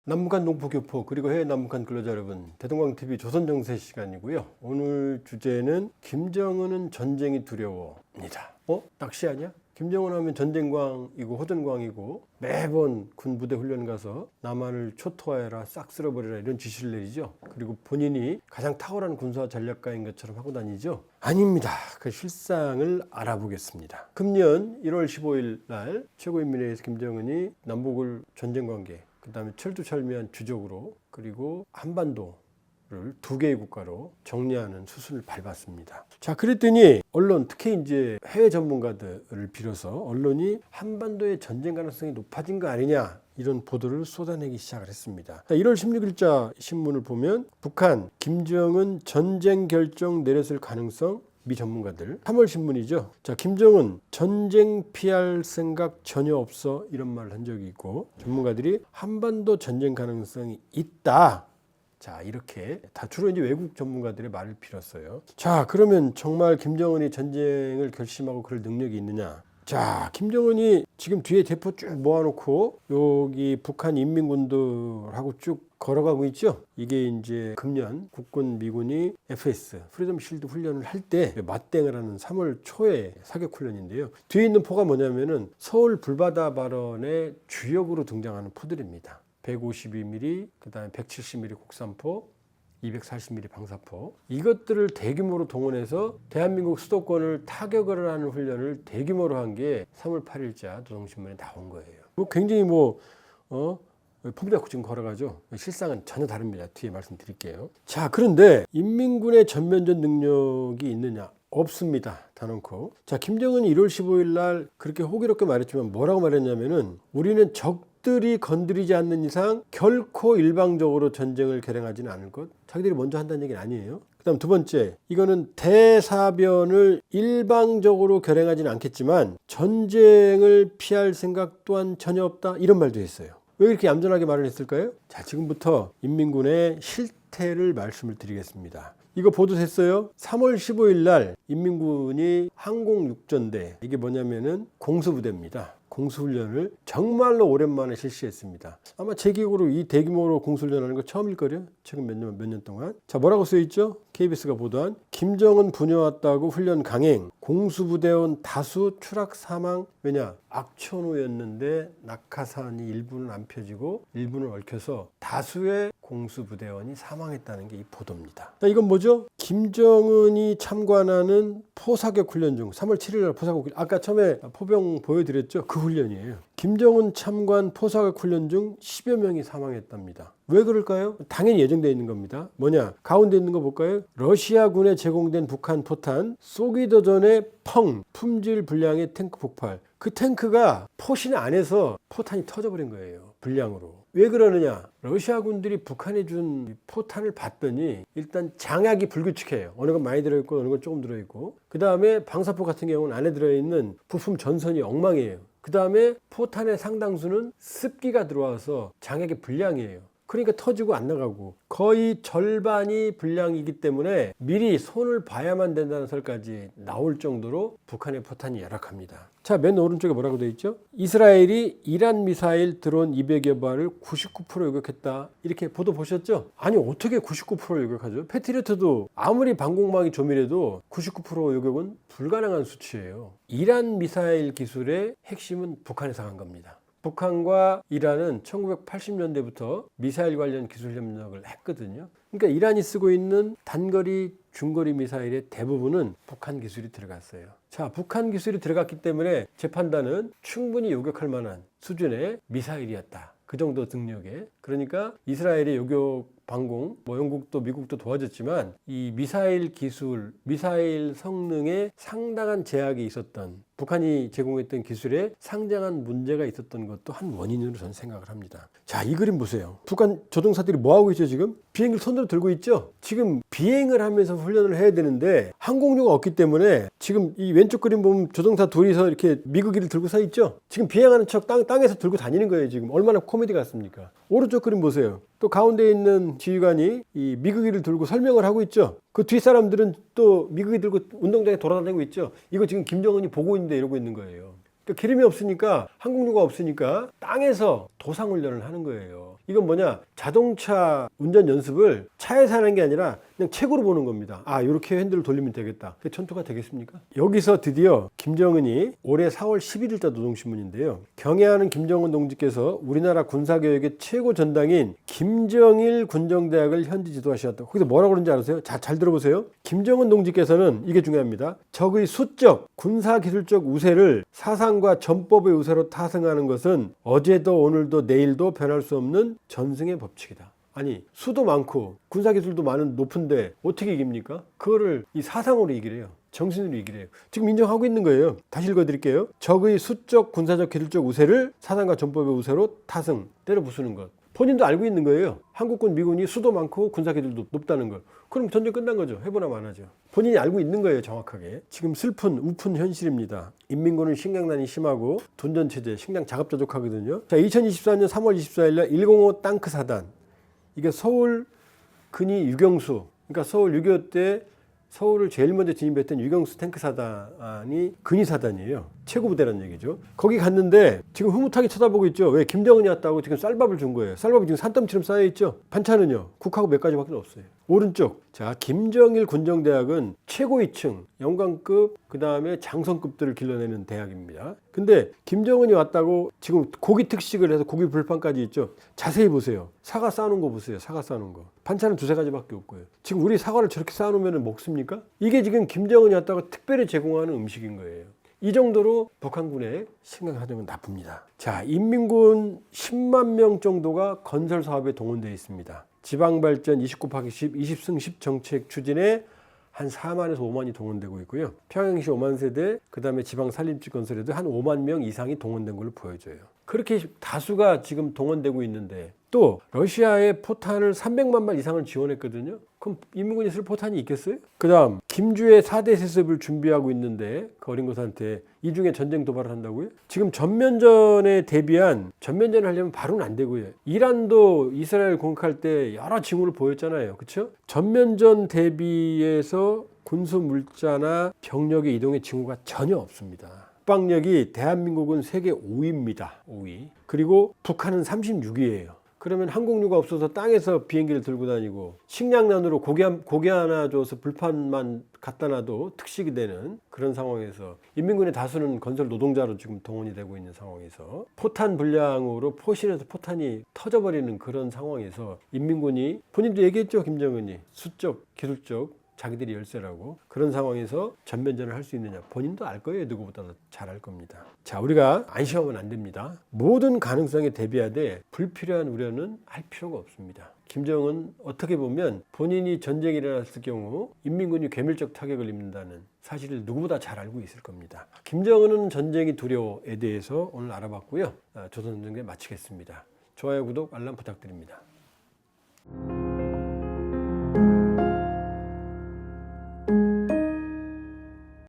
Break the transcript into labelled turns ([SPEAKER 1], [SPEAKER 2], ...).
[SPEAKER 1] 남북한 동포교포 그리고 해외 남북한 근로자 여러분, 대동강TV 조선정세 시간이고요. 오늘 주제는 김정은은 전쟁이 두려워입니다. 낚시 아니야? 김정은 하면 전쟁광이고 호전광이고 매번 군부대 훈련 가서 남한을 초토화해라, 싹 쓸어버려라 이런 지시를 내리죠. 그리고 본인이 가장 탁월한 군사 전략가인 것처럼 하고 다니죠. 아닙니다. 그 실상을 알아보겠습니다. 금년 1월 15일 날 최고인민회의에서 김정은이 남북을 전쟁관계, 그 다음에 철두철미한 주적으로, 그리고 한반도를 두 개의 국가로 정리하는 수순을 밟았습니다. 자, 그랬더니 언론, 특히 이제 해외 전문가들을 빌어서 언론이 한반도의 전쟁 가능성이 높아진 거 아니냐, 이런 보도를 쏟아내기 시작을 했습니다. 1월 16일자 신문을 보면 북한 김정은 전쟁 결정 내렸을 가능성, 미 전문가들 3월 신문이죠. 자, 김정은 전쟁 피할 생각 전혀 없어, 이런 말을 한 적이 있고, 전문가들이 한반도 전쟁 가능성이 있다. 자, 이렇게 다 주로 이제 외국 전문가들의 말을 빌었어요. 자, 그러면 정말 김정은이 전쟁을 결심하고 그럴 능력이 있느냐? 자, 김정은이 지금 뒤에 대포 쭉 모아놓고 여기 북한 인민군들하고 쭉 걸어가고 있죠. 이게 이제 금년 국군 미군이 FS 프리덤 실드 훈련을 할 때 맞대응을 하는 3월 초에 사격 훈련인데요. 뒤에 있는 포가 뭐냐면은 서울 불바다 발언의 주역으로 등장하는 포들입니다. 152mm, 그 다음에 170mm 국산포, 240mm 방사포, 이것들을 대규모로 동원해서 대한민국 수도권을 타격을 하는 훈련을 대규모로 한 게 3월 8일자 노동신문에 나온 거예요. 굉장히 폼 잡고 지금 걸어가죠. 실상은 전혀 다릅니다. 뒤에 말씀드릴게요. 자, 그런데 인민군의 전면전 능력이 있느냐? 없습니다. 단언코. 자, 김정은이 1월 15일 날 그렇게 호기롭게 말했지만 뭐라고 말했냐면은 우리는 적들이 건드리지 않는 이상 결코 일방적으로 전쟁을 결행하지는 않을 것. 자기들이 먼저 한다는 얘기는 아니에요. 그 다음 두 번째, 이거는 대사변을 일방적으로 결행하지는 않겠지만 전쟁을 피할 생각 또한 전혀 없다, 이런 말도 했어요. 왜 이렇게 얌전하게 말을 했을까요? 자, 지금부터 인민군의 실태를 말씀을 드리겠습니다. 이거 보도됐어요. 3월 15일 날 인민군이 항공육전대, 이게 뭐냐면은 공수부대입니다. 공수훈련을 정말로 오랜만에 실시했습니다. 아마 제 기억으로 이 대규모로 공수훈련하는 거 처음일걸요? 최근 몇 년 동안. 자, 뭐라고 써있죠? KBS가 보도한 김정은 부녀왔다고 훈련 강행, 공수부대원 다수 추락 사망. 왜냐? 악천후였는데 낙하산이 일부는 안 펴지고 일부는 얽혀서 다수의 공수부대원이 사망했다는 게 이 보도입니다. 자, 이건 뭐죠? 김정은이 참관하는 포사격 훈련 중 3월 7일 날 포사격 훈련, 아까 처음에 포병 보여드렸죠? 그 훈련이에요. 김정은 참관 포사격 훈련 중 10여 명이 사망했답니다. 왜 그럴까요? 당연히 예정되어 있는 겁니다. 뭐냐? 가운데 있는 거 볼까요? 러시아군에 제공된 북한 포탄 쏘기도 전에 품질 불량의 탱크 폭발. 그 탱크가 포신 안에서 포탄이 터져버린 거예요. 불량으로. 왜 그러느냐? 러시아군들이 북한에 준 포탄을 봤더니 일단 장약이 불규칙해요. 어느 건 많이 들어있고 어느 건 조금 들어있고, 그 다음에 방사포 같은 경우는 안에 들어있는 부품 전선이 엉망이에요. 그 다음에 포탄의 상당수는 습기가 들어와서 장약이 불량이에요. 그러니까 터지고 안 나가고 거의 절반이 불량이기 때문에 미리 손을 봐야만 된다는 설까지 나올 정도로 북한의 포탄이 열악합니다. 자, 맨 오른쪽에 뭐라고 되어 있죠? 이스라엘이 이란 미사일 드론 200여 발을 99% 요격했다, 이렇게 보도 보셨죠? 아니, 어떻게 99% 요격하죠? 패트리어트도 아무리 방공망이 조밀해도 99% 요격은 불가능한 수치예요. 이란 미사일 기술의 핵심은 북한에서 간 겁니다. 북한과 이란은 1980년대부터 미사일 관련 기술 협력을 했거든요. 그러니까 이란이 쓰고 있는 단거리, 중거리 미사일의 대부분은 북한 기술이 들어갔어요. 자, 북한 기술이 들어갔기 때문에 제 판단은 충분히 요격할 만한 수준의 미사일이었다. 그 정도 능력에. 그러니까 이스라엘의 요격 방공, 영국도 미국도 도와줬지만 이 미사일 기술, 미사일 성능에 상당한 제약이 있었던, 북한이 제공했던 기술에 상당한 문제가 있었던 것도 한 원인으로 저는 생각을 합니다. 자, 이 그림 보세요. 북한 조종사들이 뭐하고 있죠? 지금 비행기를 손으로 들고 있죠? 지금 비행을 하면서 훈련을 해야 되는데 항공료가 없기 때문에 지금 이 왼쪽 그림 보면 조종사 둘이서 이렇게 미국기를 들고 서 있죠? 지금 비행하는 척 땅에서 들고 다니는 거예요. 지금 얼마나 코미디 같습니까? 오른쪽 그림 보세요. 또 가운데 있는 지휘관이 이 미국기를 들고 설명을 하고 있죠. 그 뒷사람들은 또 미국기 들고 운동장에 돌아다니고 있죠. 이거 지금 김정은이 보고 있는데 이러고 있는 거예요. 그러니까 기름이 없으니까, 항공료가 없으니까 땅에서 도상훈련을 하는 거예요. 이건 뭐냐, 자동차 운전 연습을 차에서 하는 게 아니라 그냥 책으로 보는 겁니다. 아, 이렇게 핸들을 돌리면 되겠다. 그게 전투가 되겠습니까? 여기서 드디어 김정은이 올해 4월 11일자 노동신문인데요, 경애하는 김정은 동지께서 우리나라 군사교육의 최고 전당인 김정일 군정대학을 현지 지도하셨다. 거기서 뭐라고 그러는지 아세요? 자, 잘 들어보세요. 김정은 동지께서는, 이게 중요합니다, 적의 수적, 군사기술적 우세를 사상과 전법의 우세로 타승하는 것은 어제도 오늘도 내일도 변할 수 없는 전승의 법칙이다. 아니, 수도 많고 군사기술도 높은데 어떻게 이깁니까? 그거를 이 사상으로 이기래요. 정신으로 이기래요. 지금 인정하고 있는 거예요. 다시 읽어드릴게요. 적의 수적, 군사적, 기술적 우세를 사상과 전법의 우세로 타승, 때려 부수는 것. 본인도 알고 있는 거예요. 한국군, 미군이 수도 많고 군사기술도 높다는 걸. 그럼 전쟁 끝난 거죠. 해보나 마나죠. 본인이 알고 있는 거예요, 정확하게. 지금 슬픈 우픈 현실입니다. 인민군은 식량난이 심하고 돈전체제, 식량 자급자족하거든요. 자, 2024년 3월 24일날 105 땅크 사단. 이게 서울 근위 유경수, 그러니까 서울 6.25 때 서울을 제일 먼저 진입했던 유경수 탱크 사단이 근위 사단이에요. 최고 부대라는 얘기죠. 거기 갔는데 지금 흐뭇하게 쳐다보고 있죠. 왜? 김정은이 왔다고 지금 쌀밥을 준 거예요. 쌀밥이 지금 산더미처럼 쌓여 있죠. 반찬은요, 국하고 몇 가지밖에 없어요. 오른쪽, 자, 김정일 군정대학은 최고 2층 영광급, 그 다음에 장성급들을 길러내는 대학입니다. 근데 김정은이 왔다고 지금 고기 특식을 해서 고기 불판까지 있죠. 자세히 보세요. 사과 쌓아놓은 거 보세요. 사과 쌓아놓은 거. 반찬은 2-3가지밖에 없고요. 지금 우리 사과를 저렇게 쌓아놓으면 먹습니까? 이게 지금 김정은이 왔다고 특별히 제공하는 음식인 거예요. 이 정도로 북한군의 식량사정은 나쁩니다. 자, 인민군 10만 명 정도가 건설 사업에 동원되어 있습니다. 지방발전 29-10, 20승 10 정책 추진에 한 4만에서 5만이 동원되고 있고요. 평양시 5만 세대, 그 다음에 지방 산림지 건설에도 한 5만 명 이상이 동원된 걸로 보여져요. 그렇게 다수가 지금 동원되고 있는데, 또 러시아의 포탄을 300만 발 이상을 지원했거든요. 그럼 인민군이 쓸 포탄이 있겠어요? 그 다음 김주의 4대 세습을 준비하고 있는데 그 어린 것한테 이 중에 전쟁 도발을 한다고요? 지금 전면전에 대비한, 전면전을 하려면 바로는 안 되고요. 이란도 이스라엘 공격할 때 여러 징후를 보였잖아요. 그렇죠? 전면전 대비해서 군수 물자나 병력의 이동의 징후가 전혀 없습니다. 국방력이 대한민국은 세계 5위입니다. 5위. 그리고 북한은 36위예요. 그러면 항공유가 없어서 땅에서 비행기를 들고 다니고 식량난으로 고기 하나 줘서 불판만 갖다 놔도 특식이 되는 그런 상황에서, 인민군의 다수는 건설 노동자로 지금 동원이 되고 있는 상황에서, 포탄 불량으로 포실에서 포탄이 터져버리는 그런 상황에서 인민군이, 본인도 얘기했죠, 김정은이 수적, 기술적 자기들이 열세라고, 그런 상황에서 전면전을 할 수 있느냐, 본인도 알 거예요. 누구보다도 잘 알 겁니다. 자, 우리가 안심하면 안 됩니다. 모든 가능성에 대비하되 불필요한 우려는 할 필요가 없습니다. 김정은 어떻게 보면 본인이 전쟁이 일어났을 경우 인민군이 괴멸적 타격을 입는다는 사실을 누구보다 잘 알고 있을 겁니다. 김정은은 전쟁이 두려워에 대해서 오늘 알아봤고요. 조선전쟁 마치겠습니다. 좋아요, 구독, 알람 부탁드립니다.